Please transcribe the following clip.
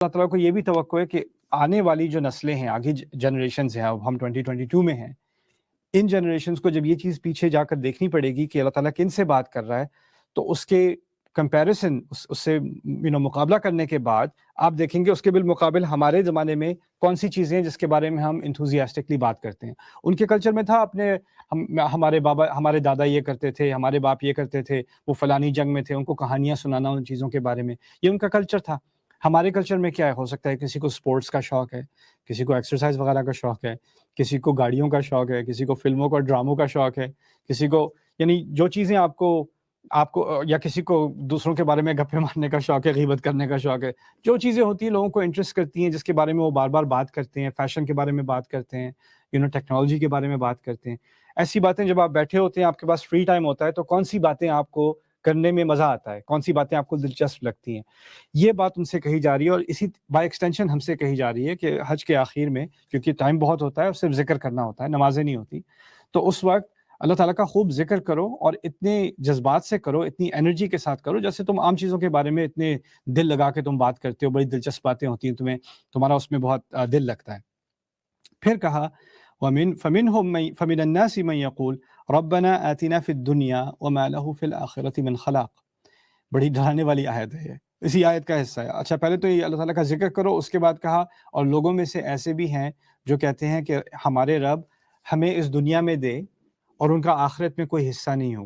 اللہ تعالیٰ کو یہ بھی توقع ہے کہ آنے والی جو نسلیں ہیں، آگے جنریشنز ہیں، اب ہم 2022 میں ہیں، ان جنریشنز کو جب یہ چیز پیچھے جا کر دیکھنی پڑے گی کہ اللہ تعالیٰ کن سے بات کر رہا ہے، تو اس کے کمپیریزن اس سے مقابلہ کرنے کے بعد آپ دیکھیں گے اس کے بالمقابل ہمارے زمانے میں کون سی چیزیں ہیں جس کے بارے میں ہم انتھوزیاسٹکلی بات کرتے ہیں۔ ان کے کلچر میں تھا ہمارے بابا ہمارے دادا یہ کرتے تھے، ہمارے باپ یہ کرتے تھے، وہ فلانی جنگ میں تھے، ان کو کہانیاں سنانا ان چیزوں کے بارے میں، یہ ان کا کلچر تھا۔ ہمارے کلچر میں کیا ہے، ہو سکتا ہے کسی کو سپورٹس کا شوق ہے، کسی کو ایکسرسائز وغیرہ کا شوق ہے، کسی کو گاڑیوں کا شوق ہے، کسی کو فلموں کا ڈراموں کا شوق ہے، کسی کو یعنی جو چیزیں آپ کو یا کسی کو دوسروں کے بارے میں گپے مارنے کا شوق ہے، غیبت کرنے کا شوق ہے، جو چیزیں ہوتی ہیں لوگوں کو انٹرسٹ کرتی ہیں، جس کے بارے میں وہ بار بار بات کرتے ہیں، فیشن کے بارے میں بات کرتے ہیں، ٹیکنالوجی کے بارے میں بات کرتے ہیں، ایسی باتیں جب آپ بیٹھے ہوتے ہیں، آپ کے پاس فری ٹائم ہوتا ہے، تو کون سی باتیں آپ کو کرنے میں مزہ آتا ہے، کون سی باتیں آپ کو دلچسپ لگتی ہیں، یہ بات ان سے کہی جا رہی ہے، اور اسی بائی ایکسٹینشن ہم سے کہی جا رہی ہے کہ حج کے آخر میں، کیونکہ ٹائم بہت ہوتا ہے اور صرف ذکر کرنا ہوتا ہے، نمازیں نہیں ہوتی، تو اس وقت اللہ تعالیٰ کا خوب ذکر کرو، اور اتنے جذبات سے کرو، اتنی انرجی کے ساتھ کرو، جیسے تم عام چیزوں کے بارے میں اتنے دل لگا کے تم بات کرتے ہو، بڑی دلچسپ باتیں ہوتی ہیں، تمہارا اس میں بہت دل لگتا ہے۔ پھر کہا فَمِنَ النَّاسِ مَن يَقُولُ رَبَّنَا آتِنَا فِي الدُّنْيَا وَمَا لَهُ فِي الْآخِرَةِ مِنْ خَلَاقٍ۔ بڑی ڈرانے والی آیت ہے یہ، اسی آیت کا حصہ ہے۔ اچھا، پہلے تو یہ اللہ تعالیٰ کا ذکر کرو، اس کے بعد کہا اور لوگوں میں سے ایسے بھی ہیں جو کہتے ہیں کہ ہمارے رب ہمیں اس دنیا میں دے اور ان کا آخرت میں کوئی حصہ نہیں ہوگا۔